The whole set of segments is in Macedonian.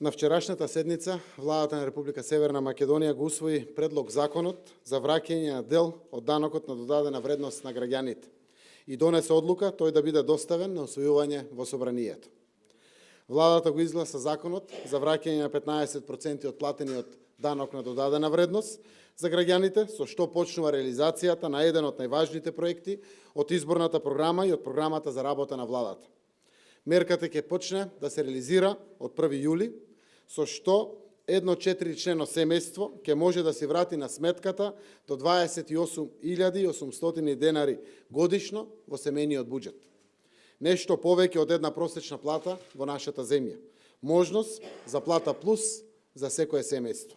На вчерашната седница, владата на Република Северна Македонија го усвои предлог законот за враќање на дел од данокот на додадена вредност на граѓаните и донесе одлука тој да биде доставен на усвојување во собранието. Владата го изгласа законот за враќање на 15% од платениот данок на додадена вредност за граѓаните, со што почнува реализацијата на еден од најважните проекти од изборната програма и од програмата за работа на владата. Мерката ќе почне да се реализира од 1 јули, со што едно 4-члено семејство ќе може да си врати на сметката до 28.800 денари годишно во семејниот буџет. Нешто повеќе од една просечна плата во нашата земја. Можност за плата плюс за секое семејство.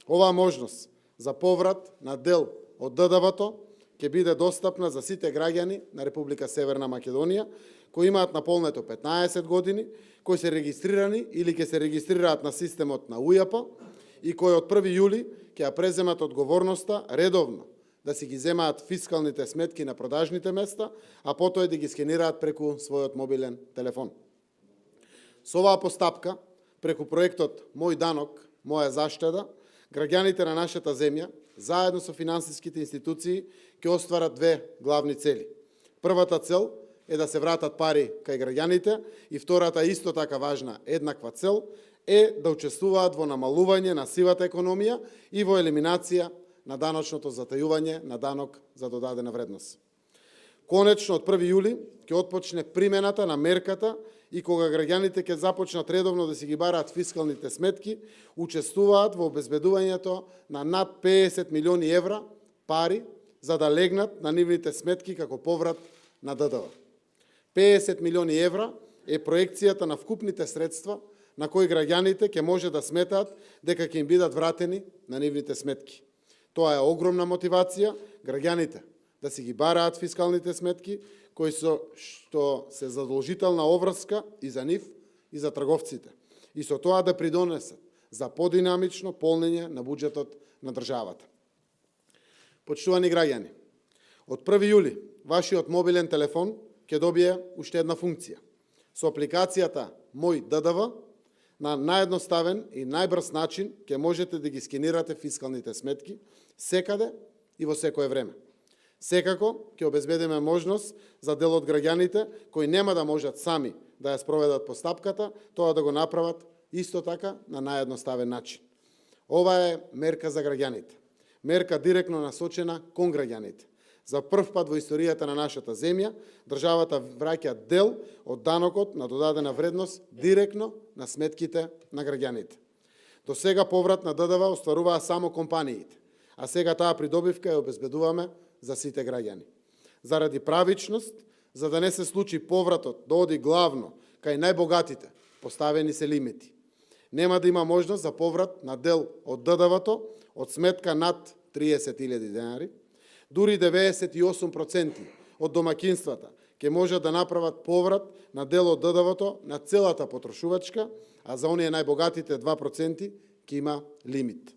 Оваа можност за поврат на дел од ДДВ-то ќе биде достапна за сите граѓани на Република Северна Македонија кои имаат наполнето 15 години, кои се регистрирани или ќе се регистрираат на системот на УЈП и кои од 1 јули ќе ја преземат одговорноста редовно да си ги земаат фискалните сметки на продажните места, а потоа да ги скенираат преку својот мобилен телефон. Со оваа постапка, преку проектот Мој данок, моја заштеда, граѓаните на нашата земја, заедно со финансиските институции, ќе остварат две главни цели. Првата цел е да се вратат пари кај граѓаните и втората исто така важна, еднаква цел, е да учествуваат во намалување на сивата економија и во елиминација на даночното затајување на данок за додадена вредност. Конечно, од 1 јули ќе отпочне примената на мерката и кога граѓаните ќе започнат редовно да си ги бараат фискалните сметки, учествуваат во обезбедувањето на над 50 милиони евра пари за да легнат на нивните сметки како поврат на ДДВ. 50 милиони евра е проекцијата на вкупните средства на кои граѓаните ќе може да сметаат дека ќе им бидат вратени на нивните сметки. Тоа е огромна мотивација граѓаните да си ги бараат фискалните сметки, кои што се задолжителна обврска и за нив и за трговците, и со тоа да придонесат за подинамично полнење на буџетот на државата. Почитувани граѓани, од 1 јули вашиот мобилен телефон ќе добие уште една функција. Со апликацијата Мој ДДВ на наједноставен и најбрз начин ќе можете да ги скенирате фискалните сметки секаде и во секое време. Секако ќе обезбедиме можност за дел од граѓаните кои нема да можат сами да ја спроведат постапката, тоа да го направат исто така на наједноставен начин. Ова е мерка за граѓаните. Мерка директно насочена кон граѓаните. За прв пат во историјата на нашата земја, државата враќа дел од данокот на додадена вредност директно на сметките на граѓаните. До сега поврат на ДДВ остваруваа само компаниите, а сега таа придобивка ја обезбедуваме за сите граѓани. Заради правичност, за да не се случи повратот да оди главно кај најбогатите, поставени се лимити. Нема да има можност за поврат на дел од ДДВ-то од сметка над 30.000 денари. Дури 98% од домакинствата ќе можат да направат поврат на дел од ДДВ-то на целата потрошувачка, а за оние најбогатите 2% ќе има лимит.